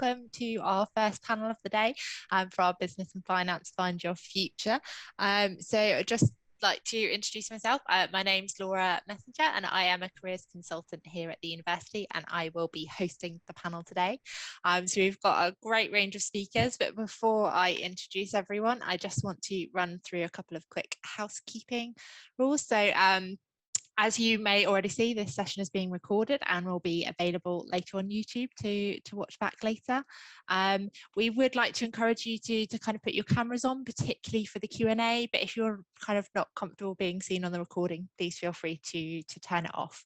welcome to our first panel of the day for our Business and Finance Find Your Future. So I'd just like to introduce myself. My name's Laura Messenger and I am a careers consultant here at the university, and I will be hosting the panel today. So we've got a great range of speakers, but before I introduce everyone, I just want to run through a couple of quick housekeeping rules. So as you may already see, this session is being recorded and will be available later on YouTube to watch back later. We would like to encourage you to kind of put your cameras on, particularly for the Q&A, but if you're kind of not comfortable being seen on the recording, please feel free to turn it off.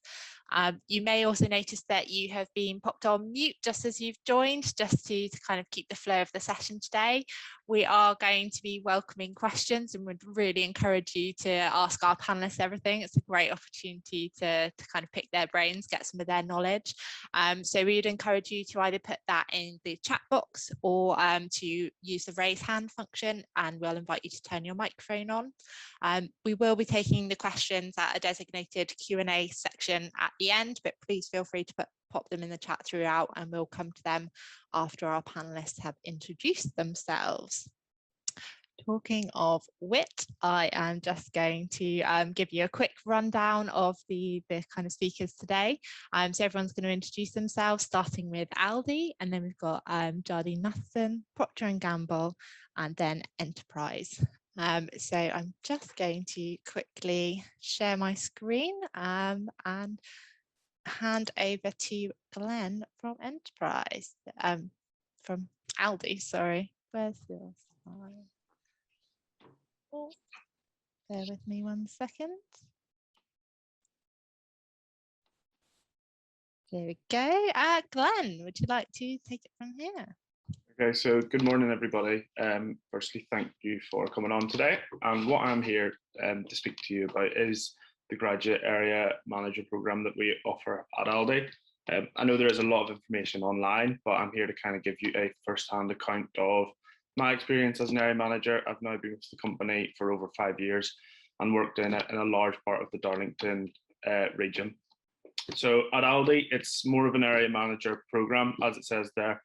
You may also notice that you have been popped on mute just as you've joined, just to kind of keep the flow of the session today. We are going to be welcoming questions and would really encourage you to ask our panelists everything. It's a great opportunity to kind of pick their brains, get some of their knowledge. So we would encourage you to either put that in the chat box or to use the raise hand function, and we'll invite you to turn your microphone on. We will be taking the questions at a designated Q&A section at the end, but please feel free to pop them in the chat throughout, and we'll come to them after our panelists have introduced themselves. Talking of wit, I am just going to give you a quick rundown of the kind of speakers today. So everyone's going to introduce themselves, starting with Aldi, and then we've got Jardine Matheson, Procter Gamble, and then Enterprise. So I'm just going to quickly share my screen and hand over to Glenn from Enterprise, from Aldi, sorry. Where's your slide? Oh, bear with me 1 second. There we go. Glenn, would you like to take it from here? Okay, so good morning, everybody. Firstly, thank you for coming on today. And what I'm here to speak to you about is the graduate area manager program that we offer at Aldi. I know there is a lot of information online, but I'm here to kind of give you a first-hand account of my experience as an area manager. I've now been with the company for over 5 years and worked in a large part of the Darlington region. So at Aldi, it's more of an area manager program, as it says there,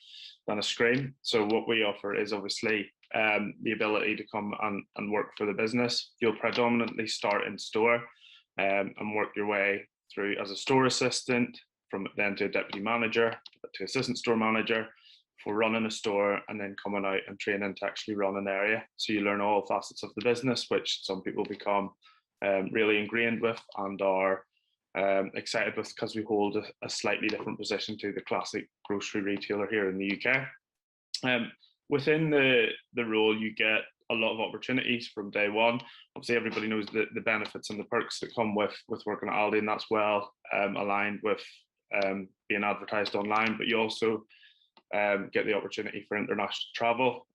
than a screen. So what we offer is obviously the ability to come and work for the business. You'll predominantly start in store and work your way through as a store assistant, from then to a deputy manager, to assistant store manager, for running a store, and then coming out and training to actually run an area. So you learn all facets of the business, which some people become really ingrained with and are excited with, because we hold a slightly different position to the classic grocery retailer here in the UK. Within the role, you get a lot of opportunities from day one. Obviously, everybody knows the benefits and the perks that come with working at Aldi, and that's well aligned with being advertised online. But you also get the opportunity for international travel,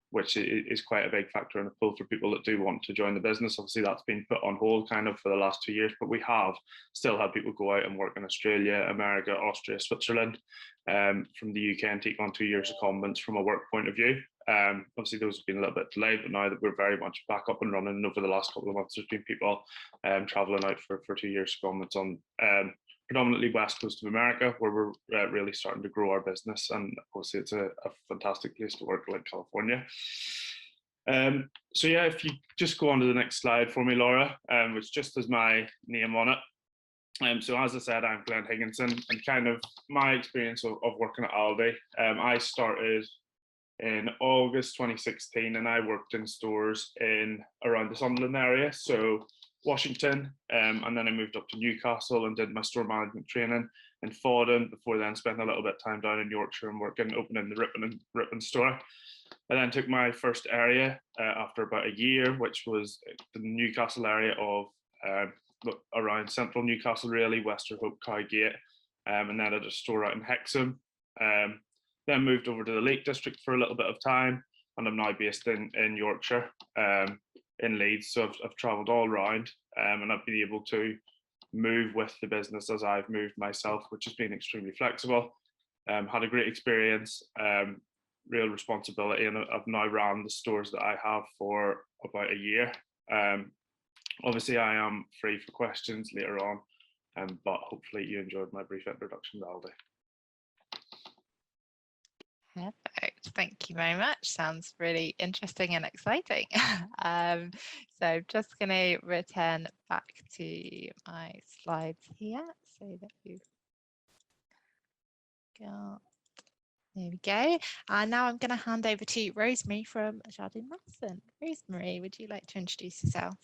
which is quite a big factor and a pull for people that do want to join the business. Obviously, that's been put on hold kind of for the last 2 years, but we have still had people go out and work in Australia, America, Austria, Switzerland, from the UK, and take on 2 years of secondments from a work point of view. Obviously, those have been a little bit delayed, but now that we're very much back up and running, over the last couple of months, there's been people traveling out for 2 years secondments on predominantly west coast of America, where we're really starting to grow our business. And obviously it's a fantastic place to work, like California. So yeah, if you just go on to the next slide for me, Laura, which just has my name on it. So as I said, I'm Glenn Higginson, and kind of my experience of working at Aldi, I started in August 2016, and I worked in stores in around the Sunderland area, so Washington, and then I moved up to Newcastle and did my store management training in Fawdon, before then spent a little bit of time down in Yorkshire and opening the Ripon store. I then took my first area after about a year, which was the Newcastle area of around central Newcastle, really, Westerhope, Cowgate, and then I had a store out in Hexham. Then moved over to the Lake District for a little bit of time, and I'm now based in Yorkshire, in Leeds. So I've travelled all around, and I've been able to move with the business as I've moved myself, which has been extremely flexible. Had a great experience, real responsibility, and I've now ran the stores that I have for about a year. Obviously, I am free for questions later on, but hopefully you enjoyed my brief introduction to Aldi. Perfect. Thank you very much. Sounds really interesting and exciting. So I'm just going to return back to my slides here so that you've got, there we go. And now I'm going to hand over to Rosemary from Jardine Matheson. Rosemary, would you like to introduce yourself?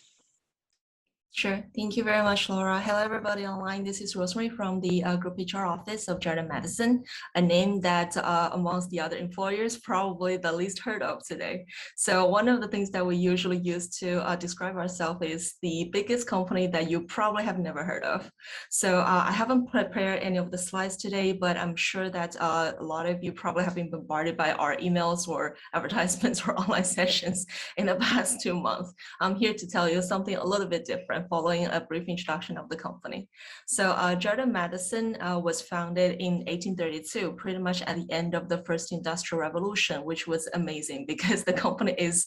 Sure. Thank you very much, Laura. Hello, everybody online. This is Rosemary from the Group HR Office of Jardine Matheson, a name that amongst the other employers, probably the least heard of today. So one of the things that we usually use to describe ourselves is the biggest company that you probably have never heard of. So I haven't prepared any of the slides today, but I'm sure that a lot of you probably have been bombarded by our emails or advertisements or online sessions in the past 2 months. I'm here to tell you something a little bit different following a brief introduction of the company. So Jardine Matheson was founded in 1832, pretty much at the end of the first industrial revolution, which was amazing because the company is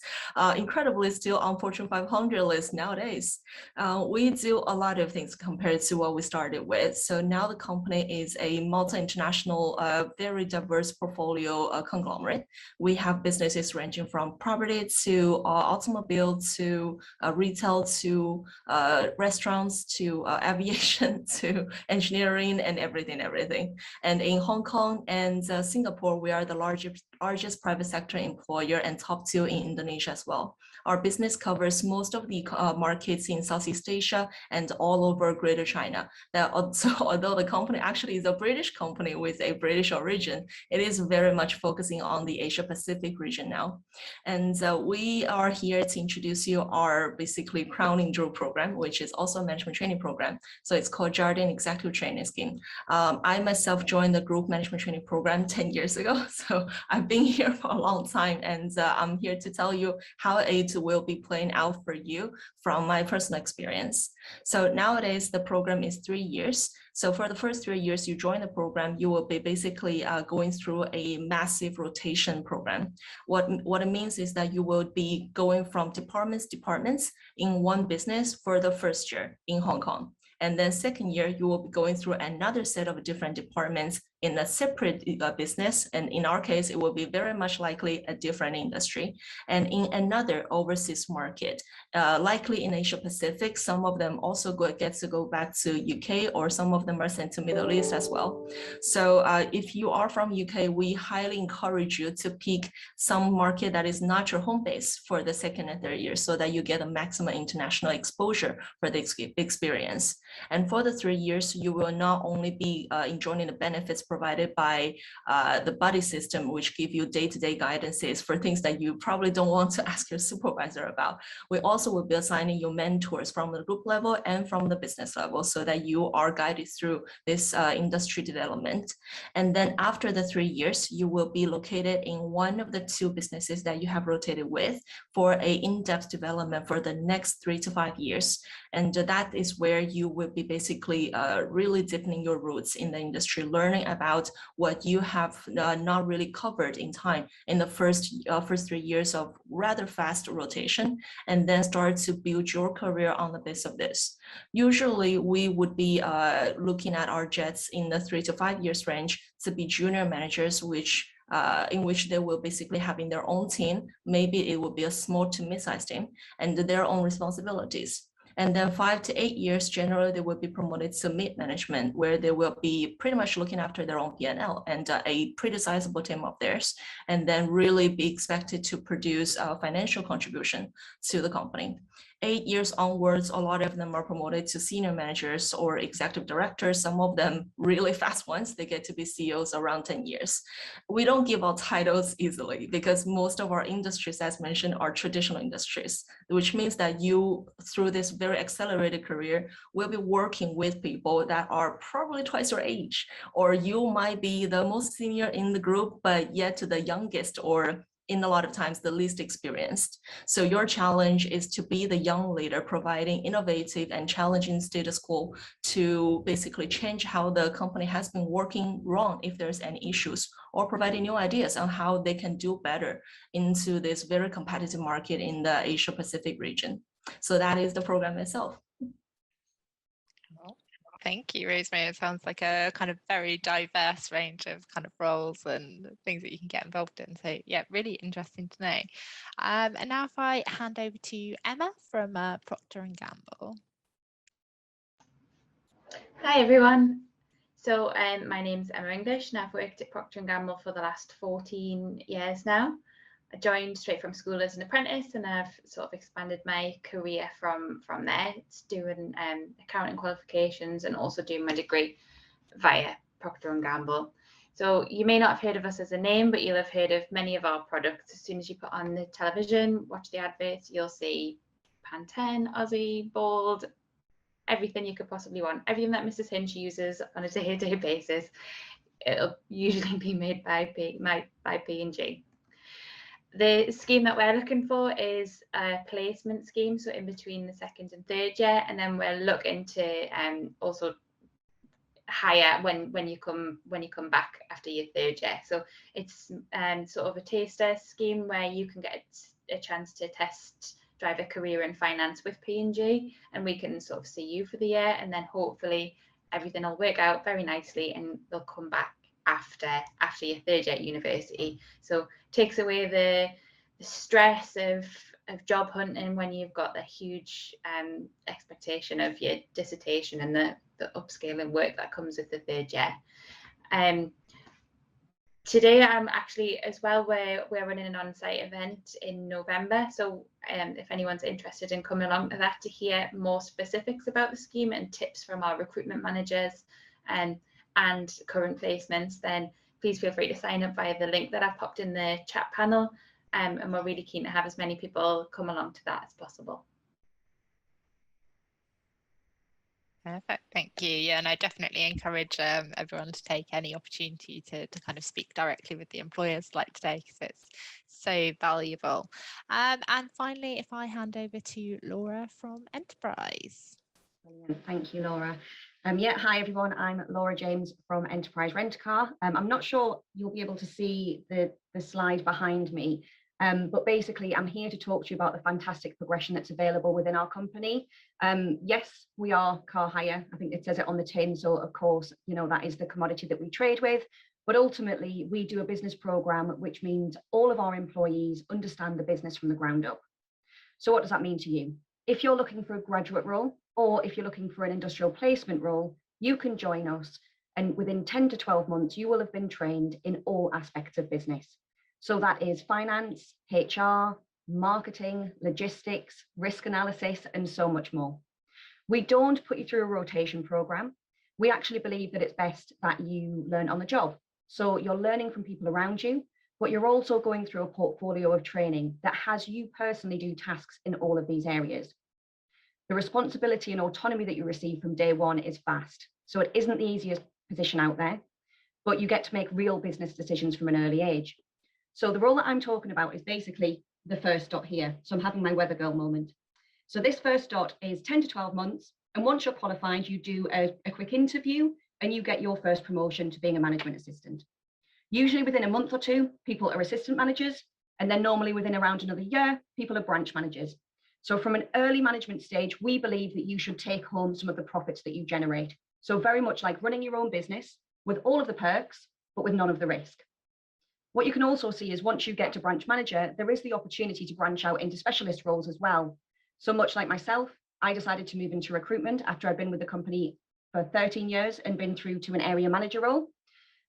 incredibly still on Fortune 500 list nowadays. We do a lot of things compared to what we started with. So now the company is a multinational, very diverse portfolio conglomerate. We have businesses ranging from property to automobile to retail to restaurants to aviation to engineering and everything. And in Hong Kong and Singapore, we are the largest private sector employer and top 2 in Indonesia as well. Our business covers most of the markets in Southeast Asia and all over Greater China. Now, although the company actually is a British company with a British origin, it is very much focusing on the Asia Pacific region now. And we are here to introduce you our basically crowning jewel program, which is also a management training program. So it's called Jardine Executive Training Scheme. I myself joined the group management training program 10 years ago. So I've been here for a long time, and I'm here to tell you how it will be playing out for you from my personal experience. So nowadays, the program is 3 years. So for the first 3 years you join the program, you will be basically going through a massive rotation program. What it means is that you will be going from departments in one business for the first year in Hong Kong. And then second year, you will be going through another set of different departments in a separate business. And in our case, it will be very much likely a different industry. And in another overseas market, likely in Asia Pacific, some of them also get to go back to UK, or some of them are sent to Middle East as well. So if you are from UK, we highly encourage you to pick some market that is not your home base for the second and third year, so that you get a maximum international exposure for the experience. And for the 3 years, you will not only be enjoying the benefits provided by the buddy system, which give you day-to-day guidances for things that you probably don't want to ask your supervisor about. We also will be assigning you mentors from the group level and from the business level, so that you are guided through this industry development. And then after the 3 years, you will be located in one of the 2 businesses that you have rotated with for a in-depth development for the next 3 to 5 years. And that is where you will be basically really deepening your roots in the industry, learning about what you have not really covered in time in the first 3 years of rather fast rotation, and then start to build your career on the base of this. Usually we would be looking at our jets in the 3 to 5 years range to be junior managers, in which they will basically having their own team. Maybe it will be a small to mid-sized team and their own responsibilities. And then 5 to 8 years, generally, they will be promoted to mid-management, where they will be pretty much looking after their own P&L and a pretty sizable team of theirs, and then really be expected to produce a financial contribution to the company. 8 years onwards, a lot of them are promoted to senior managers or executive directors. Some of them really fast ones, they get to be CEOs around 10 years. We don't give out titles easily because most of our industries, as mentioned, are traditional industries, which means that you, through this very accelerated career, will be working with people that are probably twice your age, or you might be the most senior in the group, but yet the youngest, or in a lot of times the least experienced. So your challenge is to be the young leader, providing innovative and challenging status quo to basically change how the company has been working wrong if there's any issues, or providing new ideas on how they can do better into this very competitive market in the Asia Pacific region. So that is the program itself. Thank you, Rosemary. It sounds like a kind of very diverse range of kind of roles and things that you can get involved in. So yeah, really interesting to know. And now if I hand over to Emma from Procter Gamble. Hi everyone. So my name's Emma English and I've worked at Procter Gamble for the last 14 years now. I joined straight from school as an apprentice and I've sort of expanded my career from there. It's doing accounting qualifications and also doing my degree via Procter Gamble. So you may not have heard of us as a name, but you'll have heard of many of our products. As soon as you put on the television, watch the adverts, you'll see Pantene, Aussie, Bold, everything you could possibly want. Everything that Mrs. Hinch uses on a day-to-day basis, it'll usually be made by P&G. The scheme that we're looking for is a placement scheme, so in between the second and third year, and then we're looking to also hire when you come back after your third year. So it's sort of a taster scheme where you can get a chance to drive a career in finance with P&G, and we can sort of see you for the year, and then hopefully everything will work out very nicely and they'll come back after your third year at university. So takes away the stress of job hunting when you've got the huge expectation of your dissertation and the upscaling work that comes with the third year. Today I'm actually as well, we're running an on-site event in November, so if anyone's interested in coming along to that to hear more specifics about the scheme and tips from our recruitment managers and current placements, then please feel free to sign up via the link that I've popped in the chat panel, and we're really keen to have as many people come along to that as possible. Perfect, thank you. Yeah, and I definitely encourage everyone to take any opportunity to kind of speak directly with the employers like today, because it's so valuable. And finally, if I hand over to Laura from Enterprise. Brilliant. Thank you, Laura. Yeah, hi everyone. I'm Laura James from Enterprise Rent a Car. I'm not sure you'll be able to see the slide behind me, but basically I'm here to talk to you about the fantastic progression that's available within our company. Yes, we are car hire. I think it says it on the tin, so of course, you know, that is the commodity that we trade with. But ultimately, we do a business program, which means all of our employees understand the business from the ground up. So what does that mean to you? If you're looking for a graduate role, or if you're looking for an industrial placement role, you can join us. And within 10 to 12 months, you will have been trained in all aspects of business. So that is finance, HR, marketing, logistics, risk analysis, and so much more. We don't put you through a rotation program. We actually believe that it's best that you learn on the job. So you're learning from people around you, but you're also going through a portfolio of training that has you personally do tasks in all of these areas. The responsibility and autonomy that you receive from day one is vast. So it isn't the easiest position out there, but you get to make real business decisions from an early age. So the role that I'm talking about is basically the first dot here. So I'm having my weather girl moment. So this first dot is 10 to 12 months. And once you're qualified, you do a quick interview and you get your first promotion to being a management assistant. Usually within a month or two, people are assistant managers. And then normally within around another year, people are branch managers. So from an early management stage, we believe that you should take home some of the profits that you generate. So very much like running your own business with all of the perks, but with none of the risk. What you can also see is once you get to branch manager, there is the opportunity to branch out into specialist roles as well. So much like myself, I decided to move into recruitment after I'd been with the company for 13 years and been through to an area manager role.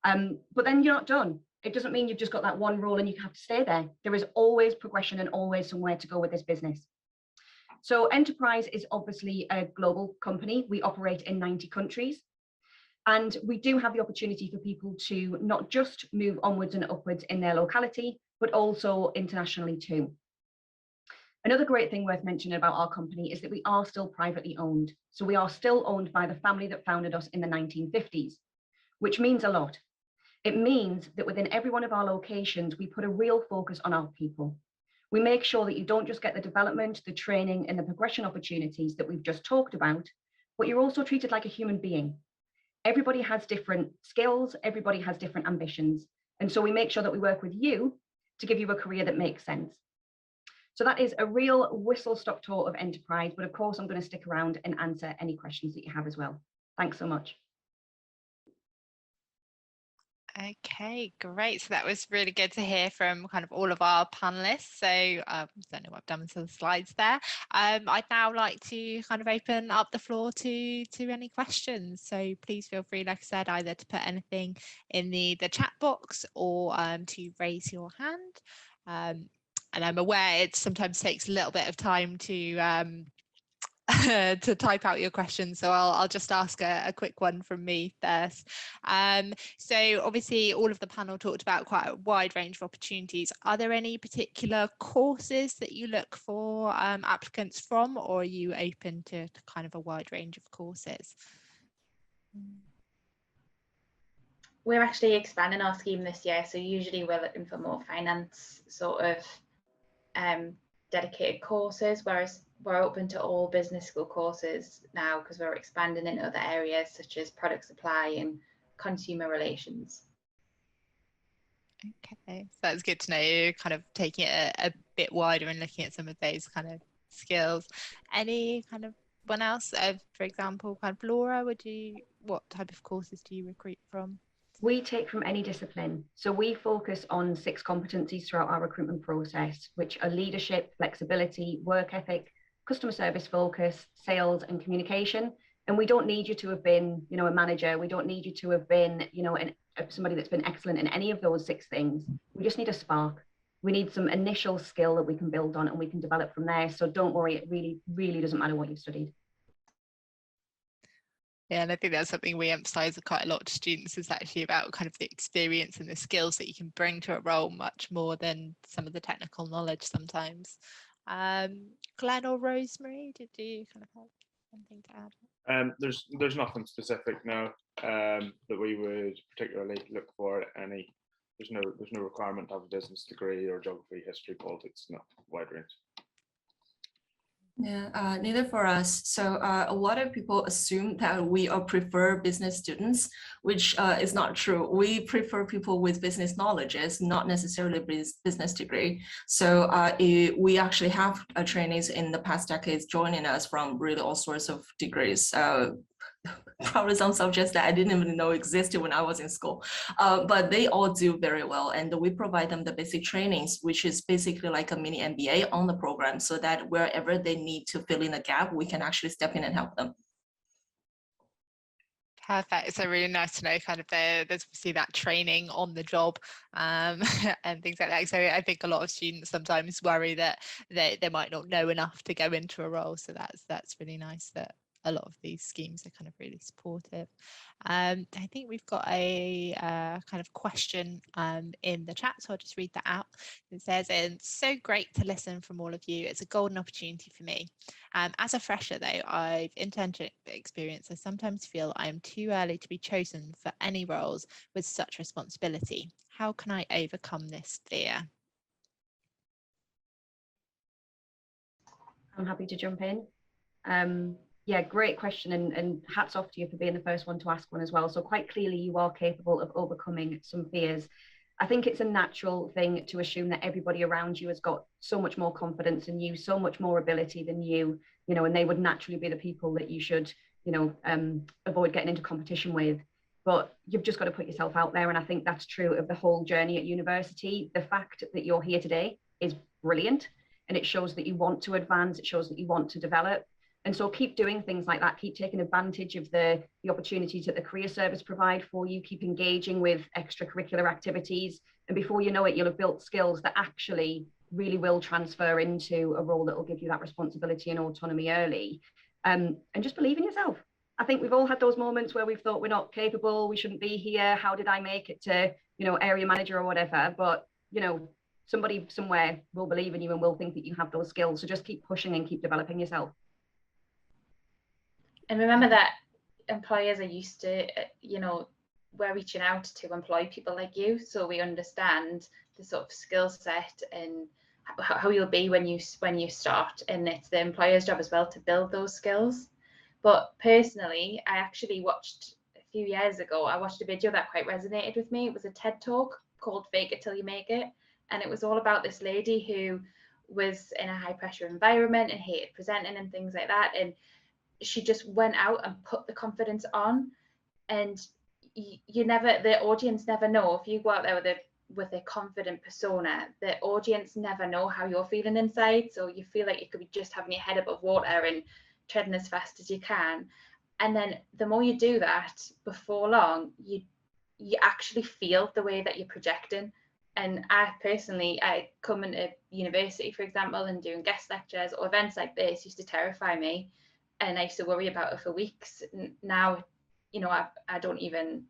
But then you're not done. It doesn't mean you've just got that one role and you have to stay there. There is always progression and always somewhere to go with this business. So Enterprise is obviously a global company. We operate in 90 countries. And we do have the opportunity for people to not just move onwards and upwards in their locality, but also internationally too. Another great thing worth mentioning about our company is that we are still privately owned. So we are still owned by the family that founded us in the 1950s, which means a lot. It means that within every one of our locations, we put a real focus on our people. We make sure that you don't just get the development, the training, and the progression opportunities that we've just talked about, but you're also treated like a human being. Everybody has different skills, everybody has different ambitions. And so we make sure that we work with you to give you a career that makes sense. So that is a real whistle-stop tour of Enterprise, but of course I'm going to stick around and answer any questions that you have as well. Thanks so much. Okay, great. So that was really good to hear from kind of all of our panelists. So I don't know what I've done with the slides there. I'd now like to kind of open up the floor to any questions. So please feel free, like I said, either to put anything in the chat box or to raise your hand. And I'm aware it sometimes takes a little bit of time to to type out your questions, so I'll just ask a quick one from me first. So obviously all of the panel talked about quite a wide range of opportunities. Are there any particular courses that you look for applicants from, or are you open to kind of a wide range of courses? We're actually expanding our scheme this year, so usually we're looking for more finance sort of dedicated courses, whereas we're open to all business school courses now because we're expanding in other areas such as product supply and consumer relations. Okay, so that's good to know. You're kind of taking it a bit wider and looking at some of those kind of skills. Any kind of one else, for example, kind of Laura, what type of courses do you recruit from? We take from any discipline. So we focus on 6 competencies throughout our recruitment process, which are leadership, flexibility, work ethic, customer service focus, sales, and communication. And we don't need you to have been, a manager. We don't need you to have been, somebody that's been excellent in any of those 6 things. We just need a spark. We need some initial skill that we can build on and we can develop from there. So don't worry, it really, really doesn't matter what you've studied. Yeah, and I think that's something we emphasize quite a lot to students, is actually about kind of the experience and the skills that you can bring to a role much more than some of the technical knowledge sometimes. Glenn or Rosemary, did you kind of have something to add? There's nothing specific now that we would particularly look for. There's no requirement to have a business degree or geography, history, politics, no, wide range. Yeah, neither for us. So a lot of people assume that we prefer business students, which is not true. We prefer people with business knowledges, not necessarily business degree. So we actually have trainees in the past decades joining us from really all sorts of degrees. Probably some subjects that I didn't even know existed when I was in school, but they all do very well, and we provide them the basic trainings, which is basically like a mini MBA on the program, so that wherever they need to fill in a gap, we can actually step in and help them. Perfect. So really nice to know kind of there's obviously that training on the job and things like that. So I think a lot of students sometimes worry that they might not know enough to go into a role. So that's really nice that a lot of these schemes are kind of really supportive. I think we've got a kind of question in the chat, so I'll just read that out. It says, "It's so great to listen from all of you. It's a golden opportunity for me. As a fresher though, I've internship experience. I sometimes feel I am too early to be chosen for any roles with such responsibility. How can I overcome this fear?" I'm happy to jump in. Yeah, great question, and hats off to you for being the first one to ask one as well. So quite clearly you are capable of overcoming some fears. I think it's a natural thing to assume that everybody around you has got so much more confidence in you, so much more ability than you, and they would naturally be the people that you should, avoid getting into competition with. But you've just got to put yourself out there. And I think that's true of the whole journey at university. The fact that you're here today is brilliant. And it shows that you want to advance. It shows that you want to develop. And so keep doing things like that. Keep taking advantage of the opportunities that the career service provide for you. Keep engaging with extracurricular activities. And before you know it, you'll have built skills that actually really will transfer into a role that will give you that responsibility and autonomy early. And just believe in yourself. I think we've all had those moments where we've thought we're not capable, we shouldn't be here. How did I make it to, area manager or whatever? But, somebody somewhere will believe in you and will think that you have those skills. So just keep pushing and keep developing yourself. And remember that employers are used to, we're reaching out to employ people like you, so we understand the sort of skill set and how you'll be when you start. And it's the employer's job as well to build those skills. But personally, I actually watched a few years ago, I watched a video that quite resonated with me. It was a TED talk called "Fake It Till You Make It," and it was all about this lady who was in a high pressure environment and hated presenting and things like that. And she just went out and put the confidence on, and the audience never know. If you go out there with a confident persona, the audience never know how you're feeling inside. So you feel like you could be just having your head above water and treading as fast as you can. And then the more you do that, before long, you actually feel the way that you're projecting. And I coming to university, for example, and doing guest lectures or events like this used to terrify me, and I used to worry about it for weeks. Now, I don't even.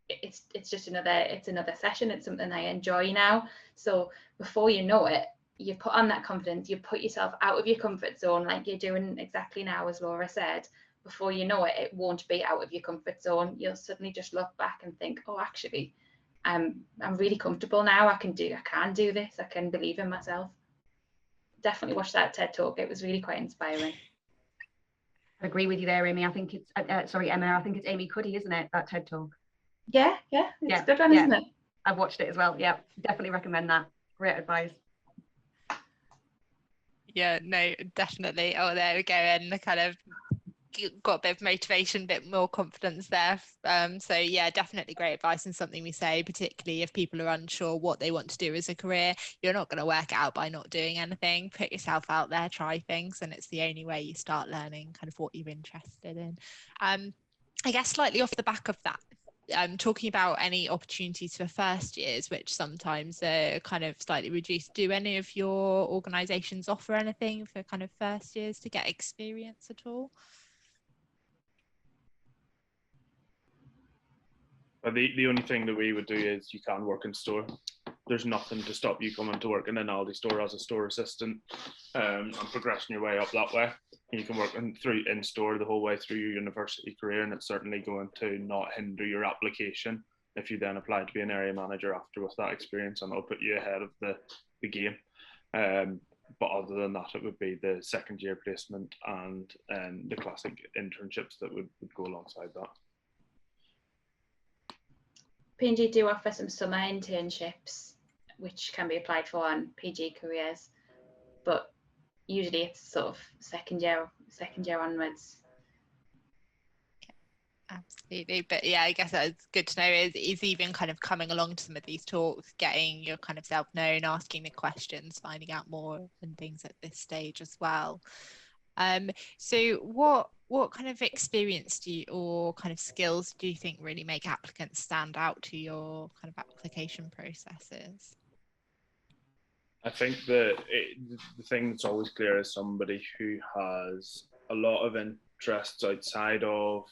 It's just another session. It's something I enjoy now. So before you know it, you put on that confidence. You put yourself out of your comfort zone, like you're doing exactly now, as Laura said. Before you know it, it won't be out of your comfort zone. You'll suddenly just look back and think, oh, actually, I'm really comfortable now. I can do this. I can believe in myself. Definitely watch that TED talk. It was really quite inspiring. I agree with you there, Amy. I think it's Emma. I think it's Amy Cuddy, isn't it? That TED talk. Yeah, it's a good one, isn't it? I've watched it as well. Yeah, definitely recommend that. Great advice. Yeah, no, definitely. Oh, there we go. And the kind of got a bit of motivation, a bit more confidence there. So yeah, definitely great advice, and something we say, particularly if people are unsure what they want to do as a career. You're not going to work it out by not doing anything. Put yourself out there, try things, and it's the only way you start learning kind of what you're interested in. I guess slightly off the back of that, talking about any opportunities for first years, which sometimes are kind of slightly reduced. Do any of your organisations offer anything for kind of first years to get experience at all? The only thing that we would do is you can work in store. There's nothing to stop you coming to work in an Aldi store as a store assistant, and progressing your way up that way. You can work in store the whole way through your university career, and it's certainly going to not hinder your application if you then apply to be an area manager after with that experience, and it'll put you ahead of the game. But other than that, it would be the second year placement and the classic internships that would go alongside that. P&G do offer some summer internships, which can be applied for on PG careers, but usually it's sort of second year onwards. Absolutely. But yeah, I guess that's good to know is even kind of coming along to some of these talks, getting your kind of self-known, asking the questions, finding out more and things at this stage as well. So what kind of experience or kind of skills do you think really make applicants stand out to your kind of application processes? I think the thing that's always clear is somebody who has a lot of interests outside of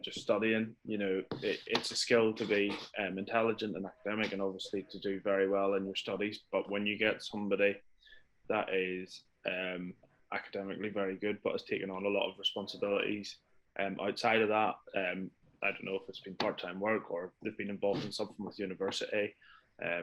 just studying. It's a skill to be intelligent and academic, and obviously to do very well in your studies. But when you get somebody that is academically very good, but has taken on a lot of responsibilities outside of that, I don't know if it's been part-time work or they've been involved in something with university,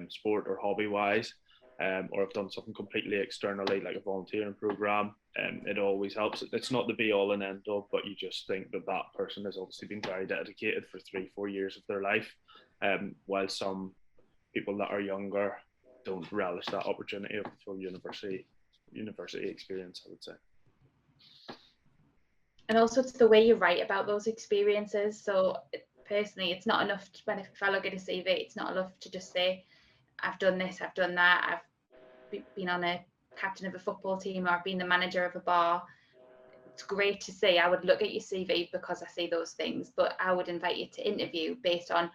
sport or hobby-wise, or have done something completely externally like a volunteering program. It always helps. It's not the be-all and end-all, but you just think that person has obviously been very dedicated for 3-4 years of their life, while some people that are younger don't relish that opportunity of the full university experience, I would say. And also it's the way you write about those experiences. So personally, it's not enough if I look at a CV, it's not enough to just say, I've done this, I've done that, I've been on a captain of a football team, or I've been the manager of a bar. It's great to see. I would look at your CV because I see those things, but I would invite you to interview based on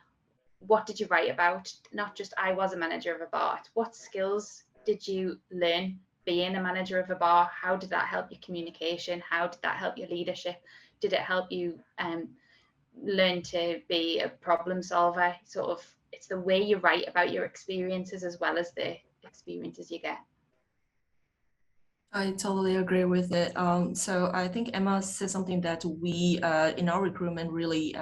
what did you write about? Not just I was a manager of a bar. What skills did you learn being a manager of a bar? How did that help your communication? How did that help your leadership? Did it help you learn to be a problem solver? Sort of, it's the way you write about your experiences as well as the experiences you get. I totally agree with it. So I think Emma said something that we in our recruitment really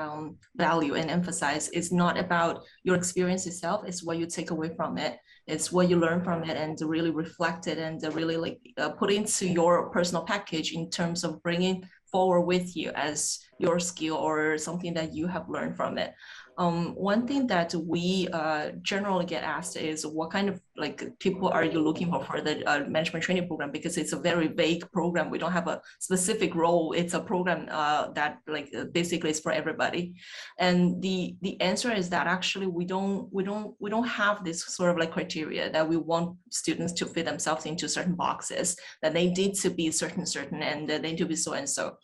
value and emphasize. It's not about your experience itself, it's what you take away from it. It's what you learn from it and really reflect it and really put into your personal package in terms of bringing forward with you as your skill or something that you have learned from it. One thing that we generally get asked is what kind of people are you looking for the management training program, because it's a very vague program. We don't have a specific role. It's a program that basically is for everybody. And the answer is that actually we don't have this sort of criteria that we want students to fit themselves into certain boxes, that they need to be certain and they need to be so and so.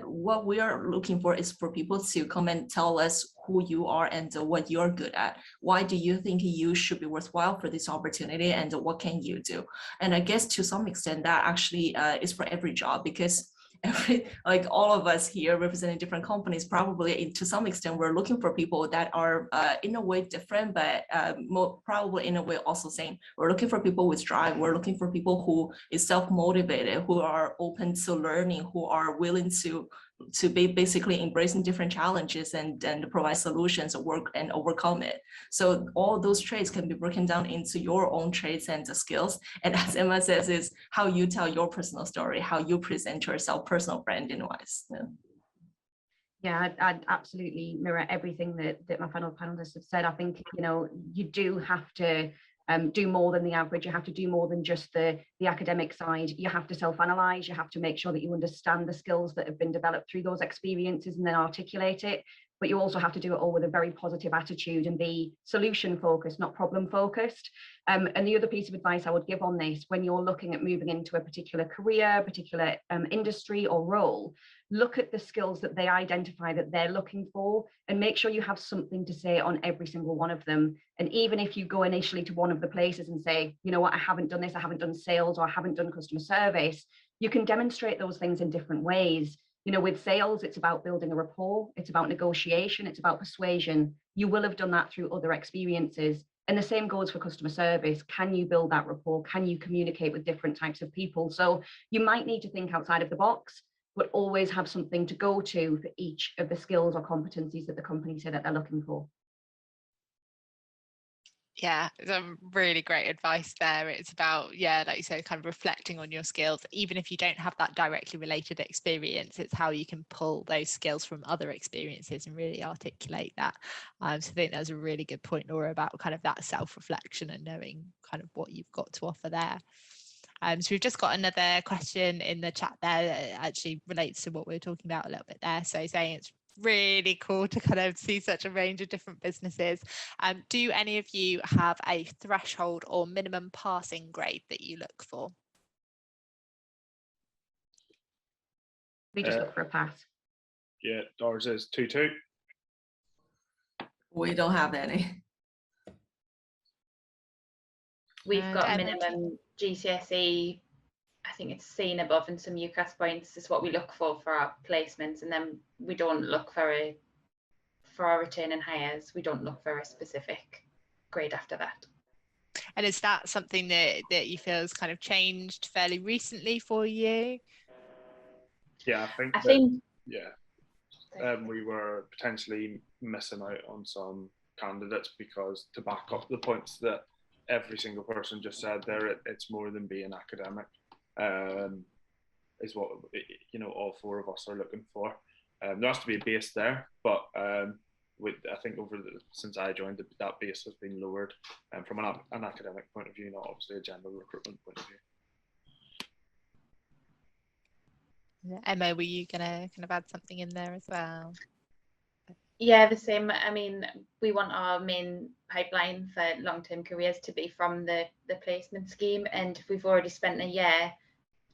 What we are looking for is for people to come and tell us who you are and what you're good at. Why do you think you should be worthwhile for this opportunity, and what can you do? And I guess to some extent that actually is for every job, because all of us here representing different companies, probably to some extent we're looking for people that are in a way different, but probably in a way also same. We're looking for people with drive. We're looking for people who is self-motivated, who are open to learning, who are willing to be basically embracing different challenges and provide solutions, work and overcome it. So all those traits can be broken down into your own traits and skills. And as Emma says, is how you tell your personal story, how you present yourself, personal branding wise. Yeah, I'd absolutely mirror everything that my fellow panelists have said. I think, you do have to do more than the average. You have to do more than just the academic side. You have to self-analyze. You have to make sure that you understand the skills that have been developed through those experiences and then articulate it. But you also have to do it all with a very positive attitude and be solution focused, not problem focused. And the other piece of advice I would give on this, when you're looking at moving into a particular career, particular industry or role, look at the skills that they identify that they're looking for and make sure you have something to say on every single one of them. And even if you go initially to one of the places and say, you know what, I haven't done this, I haven't done sales, or I haven't done customer service, you can demonstrate those things in different ways. With sales, it's about building a rapport, it's about negotiation, it's about persuasion. You will have done that through other experiences. And the same goes for customer service. Can you build that rapport? Can you communicate with different types of people? So you might need to think outside of the box, but always have something to go to for each of the skills or competencies that the company say that they're looking for. Yeah, some really great advice there. It's about, like you said, kind of reflecting on your skills, even if you don't have that directly related experience. It's how you can pull those skills from other experiences and really articulate that. So I think that's a really good point, Laura, about kind of that self-reflection and knowing kind of what you've got to offer there. So we've just got another question in the chat there that actually relates to what we were talking about a little bit there. So saying it's really cool to kind of see such a range of different businesses. Do any of you have a threshold or minimum passing grade that you look for? We just look for a pass. Yeah, ours is 2-2. We don't have any. We've got minimum GCSE, I think it's C and above, and some UCAS points is what we look for our placements, and then we don't look for our return and hires. We don't look for a specific grade after that. And is that something that you feel has kind of changed fairly recently for you? Yeah, I think we were potentially missing out on some candidates, because to back up the points that every single person just said there, it's more than being academic. Is what all four of us are looking for. There has to be a base there, but I think since I joined, that base has been lowered from an academic point of view, not obviously a general recruitment point of view. Emma, were you gonna kind of add something in there as well? Yeah, the same. I mean, we want our main pipeline for long-term careers to be from the placement scheme, and if we've already spent a year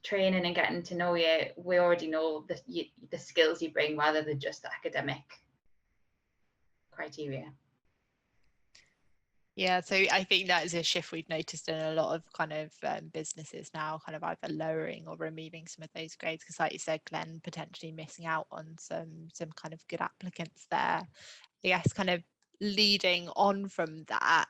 training and getting to know you, we already know the skills you bring rather than just the academic criteria. Yeah, so I think that is a shift we've noticed in a lot of kind of businesses now, kind of either lowering or removing some of those grades, because like you said, Glenn, potentially missing out on some kind of good applicants there. Yes, kind of leading on from that,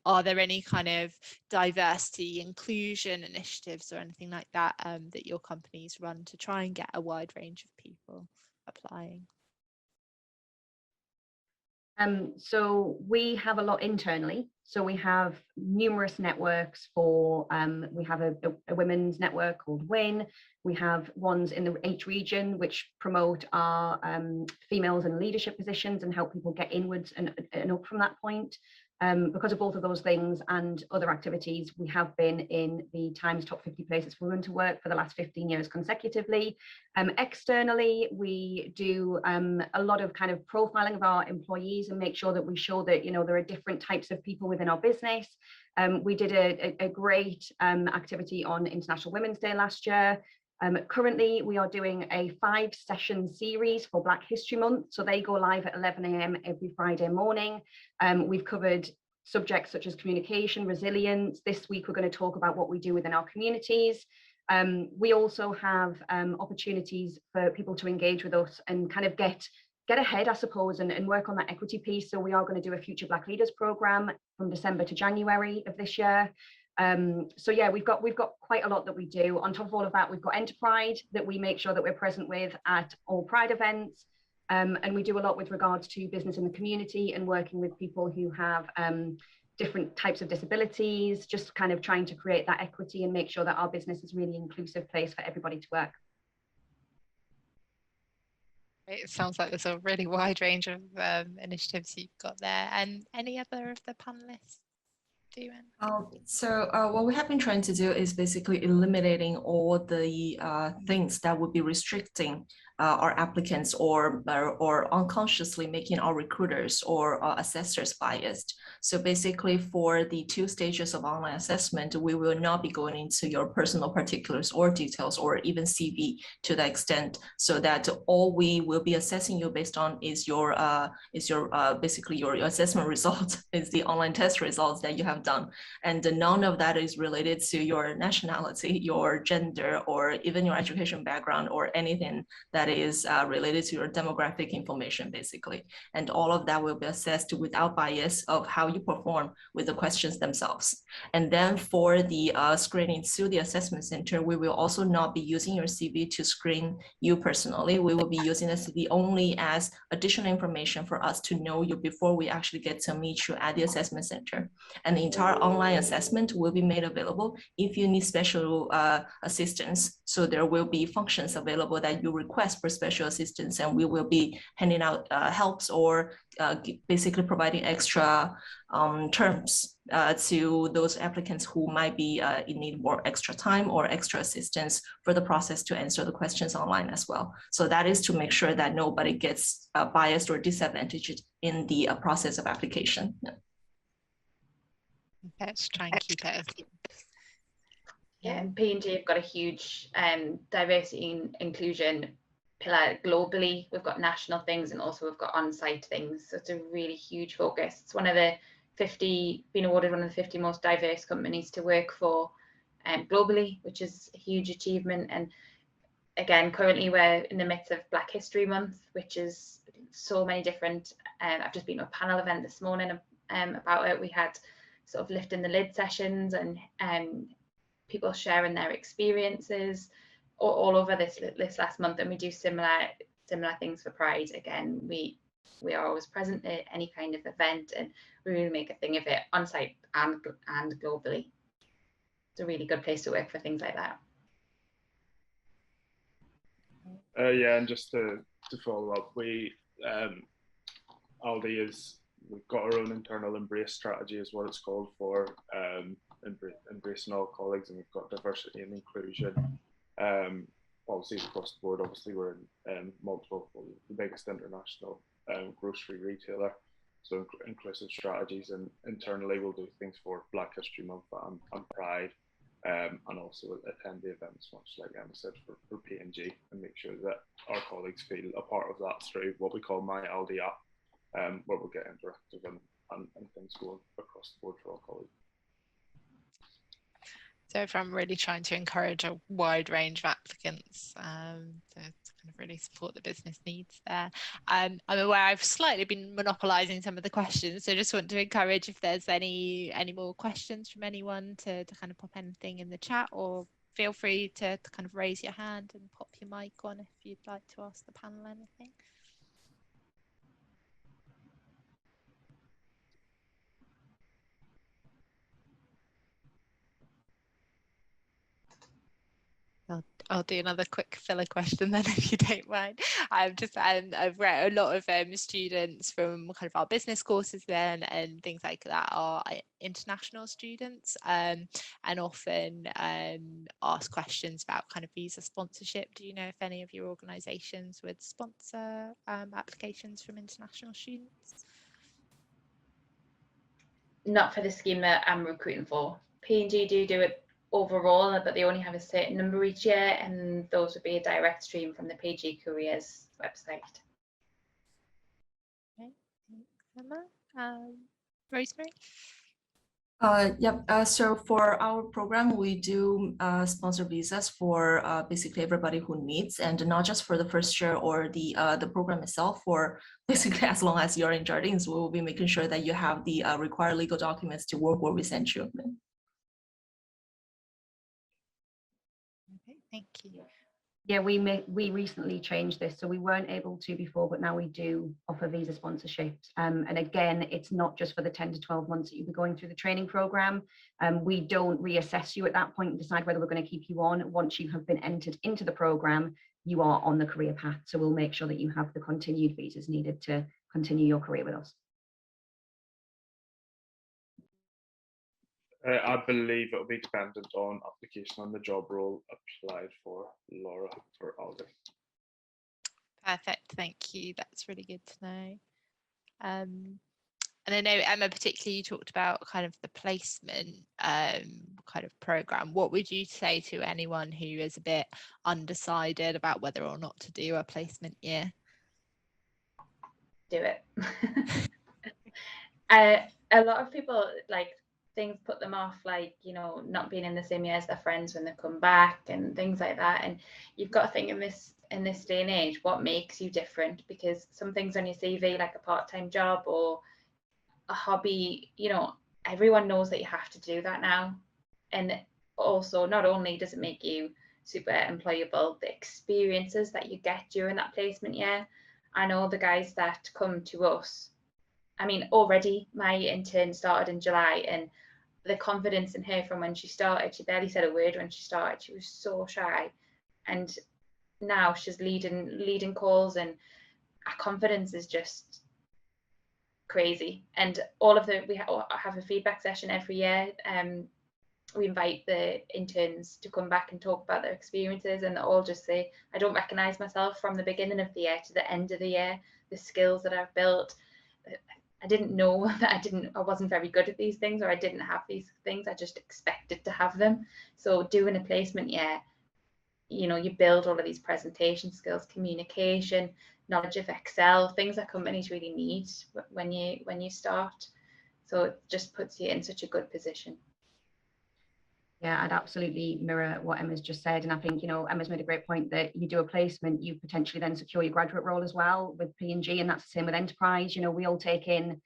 are there any kind of diversity inclusion initiatives or anything like that that your companies run to try and get a wide range of people applying? So we have a lot internally. So we have numerous networks for, we have a women's network called WIN. We have ones in the H region, which promote our females in leadership positions and help people get inwards and up from that point. Because of both of those things and other activities, we have been in the Times Top 50 Places for Women to Work for the last 15 years consecutively. Externally, we do a lot of kind of profiling of our employees and make sure that we show that, you know, there are different types of people within our business. We did a great activity on International Women's Day last year. Currently, we are doing a 5-session series for Black History Month. So they go live at 11 a.m. every Friday morning. We've covered subjects such as communication, resilience. This week, we're going to talk about what we do within our communities. We also have opportunities for people to engage with us and kind of get ahead, I suppose, and work on that equity piece. So we are going to do a Future Black Leaders program from December to January of this year. So yeah, we've got quite a lot that we do. On top of all of that, we've got Enterpride that we make sure that we're present with at all Pride events. And we do a lot with regards to business in the community and working with people who have different types of disabilities, just kind of trying to create that equity and make sure that our business is a really inclusive place for everybody to work. It sounds like there's a really wide range of initiatives you've got there. And any other of the panelists? So what we have been trying to do is basically eliminating all the things that would be restricting our applicants or unconsciously making our recruiters or assessors biased. So basically for the 2 stages of online assessment, we will not be going into your personal particulars or details or even CV to that extent, so that all we will be assessing you based on is your basically your assessment result, is the online test results that you have done. And none of that is related to your nationality, your gender, or even your education background or anything that is related to your demographic information, basically. And all of that will be assessed without bias of how you perform with the questions themselves. And then for the screening through the assessment center, we will also not be using your CV to screen you personally. We will be using the CV only as additional information for us to know you before we actually get to meet you at the assessment center. And the entire online assessment will be made available if you need special assistance. So there will be functions available that you request for special assistance, and we will be handing out helps or basically providing extra terms to those applicants who might be in need more extra time or extra assistance for the process to answer the questions online as well. So that is to make sure that nobody gets biased or disadvantaged in the process of application. Yeah. Let's try and keep it. Yeah, and P&G have got a huge diversity and inclusion pillar globally. We've got national things and also we've got on-site things. So it's a really huge focus. It's one of the 50, been awarded one of the 50 most diverse companies to work for globally, which is a huge achievement. And again, currently we're in the midst of Black History Month, which is so many different, I've just been to a panel event this morning about it. We had sort of lifting the lid sessions and people sharing their experiences all over this last month, and we do similar things for Pride. Again, we are always present at any kind of event, and we really make a thing of it on site and globally. It's a really good place to work for things like that. Yeah, and just to follow up, Aldi we've got our own internal embrace strategy is what it's called for, embracing all colleagues, and we've got diversity and inclusion policies across the board. Obviously we're in the biggest international grocery retailer, so inclusive strategies, and internally we'll do things for Black History Month and Pride, and also attend the events, much like Emma said, for P&G, and make sure that our colleagues feel a part of that through what we call My Aldi app, where we'll get interactive and things going across the board for all colleagues. So if I'm really trying to encourage a wide range of applicants to kind of really support the business needs there. I'm aware I've slightly been monopolising some of the questions, so just want to encourage if there's any more questions from anyone to kind of pop anything in the chat, or feel free to kind of raise your hand and pop your mic on if you'd like to ask the panel anything. Well, I'll do another quick filler question then, if you don't mind. I've read a lot of students from kind of our business courses then and things like that are international students, and often ask questions about kind of visa sponsorship. Do you know if any of your organisations would sponsor applications from international students? Not for the scheme that I'm recruiting for. P&G do it overall, but they only have a certain number each year, and those would be a direct stream from the PG Careers website. Okay, Emma, Rosemary? Yep. So for our program, we do sponsor visas for basically everybody who needs, and not just for the first year or the program itself. For basically as long as you're in Jardines, we will be making sure that you have the required legal documents to work where we send you. Okay, thank you. Yeah, we recently changed this, so we weren't able to before, but now we do offer visa sponsorships. And again, it's not just for the 10 to 12 months that you'll be going through the training program. We don't reassess you at that point and decide whether we're going to keep you on. Once you have been entered into the program, you are on the career path. So we'll make sure that you have the continued visas needed to continue your career with us. I believe it will be dependent on application on the job role applied for, Laura, for Aldi. Perfect, thank you. That's really good to know. And I know, Emma, particularly you talked about kind of the placement kind of program. What would you say to anyone who is a bit undecided about whether or not to do a placement year? Do it. A lot of people, like, things put them off, like, you know, not being in the same year as their friends when they come back and things like that. And you've got to think in this day and age, what makes you different? Because some things on your CV, like a part-time job or a hobby, you know, everyone knows that you have to do that now. And also, not only does it make you super employable, the experiences that you get during that placement year. I know the guys that come to us, I mean, already my intern started in July, and the confidence in her from when she started, she barely said a word when she started. She was so shy. And now she's leading calls, and our confidence is just crazy. And all of we have a feedback session every year. We invite the interns to come back and talk about their experiences, and they all just say, I don't recognize myself from the beginning of the year to the end of the year, the skills that I've built. I didn't know that I wasn't very good at these things, or I didn't have these things. I just expected to have them. So doing a placement year, you know, you build all of these presentation skills, communication, knowledge of Excel, things that companies really need when you start. So it just puts you in such a good position. Yeah, I'd absolutely mirror what Emma's just said. And I think, you know, Emma's made a great point that you do a placement, you potentially then secure your graduate role as well with P&G, and that's the same with Enterprise. You know, we all take in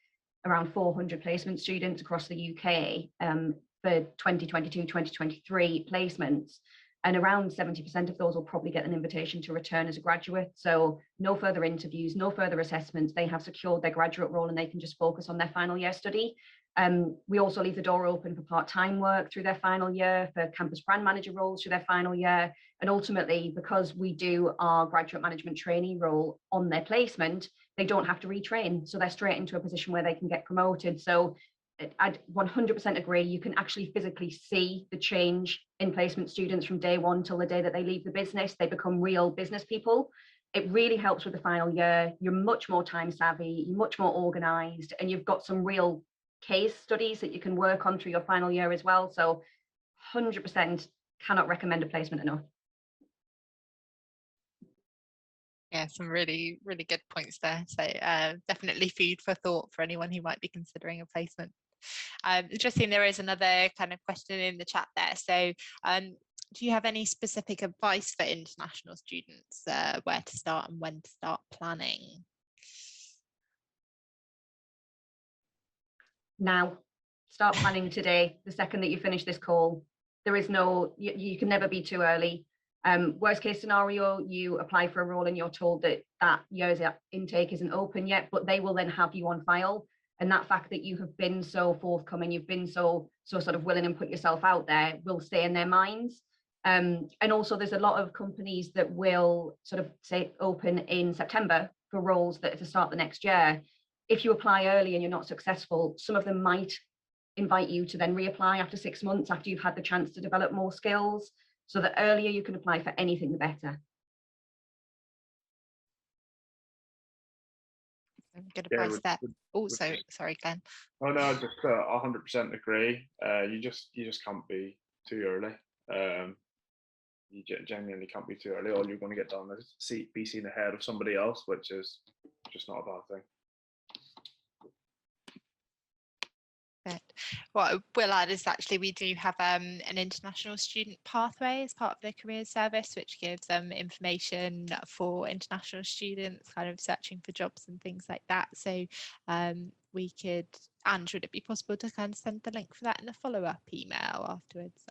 around 400 placement students across the UK for 2022, 2023 placements. And around 70% of those will probably get an invitation to return as a graduate. So no further interviews, no further assessments. They have secured their graduate role and they can just focus on their final year study. We also leave the door open for part-time work through their final year, for campus brand manager roles through their final year. And ultimately, because we do our graduate management trainee role on their placement, they don't have to retrain. So they're straight into a position where they can get promoted. So I'd 100% agree. You can actually physically see the change in placement students from day one till the day that they leave the business. They become real business people. It really helps with the final year. You're much more time savvy, you're much more organized, and you've got some real case studies that you can work on through your final year as well. So 100% cannot recommend a placement enough. Yeah, some really, really good points there. So definitely food for thought for anyone who might be considering a placement. Interesting, there is another kind of question in the chat there. So do you have any specific advice for international students, where to start and when to start planning? Now, start planning today, the second that you finish this call. There is no, you can never be too early. Worst case scenario, you apply for a role and you're told that that year's intake isn't open yet, but they will then have you on file. And that fact that you have been so forthcoming, you've been so sort of willing and put yourself out there will stay in their minds. And also there's a lot of companies that will sort of say open in September for roles that are to start the next year. If you apply early and you're not successful, some of them might invite you to then reapply after 6 months after you've had the chance to develop more skills. So the earlier you can apply for anything, the better. Good advice there. Also, would- sorry, Glenn. Oh no, I just 100% agree. You just can't be too early. You genuinely can't be too early. All you're going to get done is be seen ahead of somebody else, which is just not a bad thing. What I will add is actually we do have an international student pathway as part of the careers service, which gives information for international students kind of searching for jobs and things like that. So we could, and would it be possible to kind of send the link for that in the follow-up email afterwards?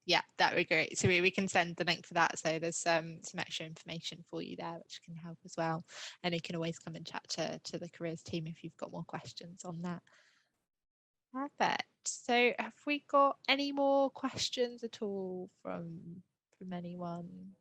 Yeah, that would be great. So we can send the link for that. So there's some extra information for you there, which can help as well. And you can always come and chat to the careers team if you've got more questions on that. Perfect. So have we got any more questions at all from anyone?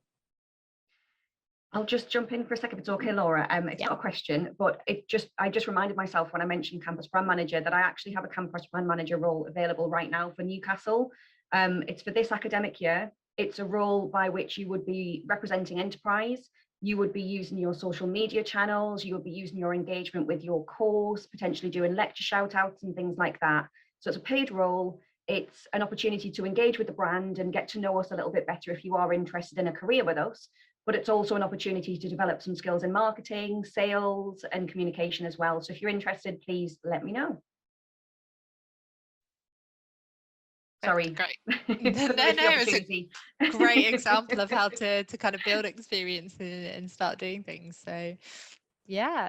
I'll just jump in for a second if it's okay, Laura. It's not a question, but I just reminded myself when I mentioned campus brand manager that I actually have a campus brand manager role available right now for Newcastle. It's for this academic year. It's a role by which you would be representing enterprise. You would be using your social media channels. You would be using your engagement with your course, potentially doing lecture shout outs and things like that. So it's a paid role. It's an opportunity to engage with the brand and get to know us a little bit better if you are interested in a career with us. But it's also an opportunity to develop some skills in marketing, sales, and communication as well. So if you're interested, please let me know. Sorry. Great. No, it's a great example of how to kind of build experience and start doing things. So yeah.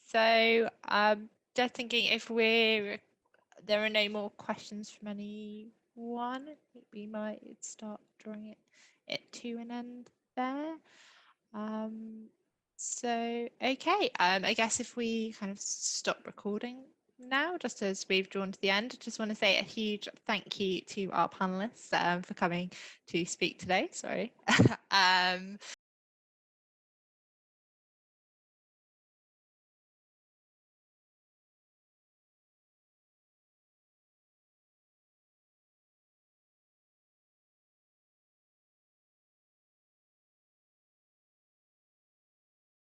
So just thinking if there are no more questions from anyone, I think we might start drawing it to an end there. So okay, I guess if we kind of stop recording now, just as we've drawn to the end, I just want to say a huge thank you to our panelists for coming to speak today. Sorry.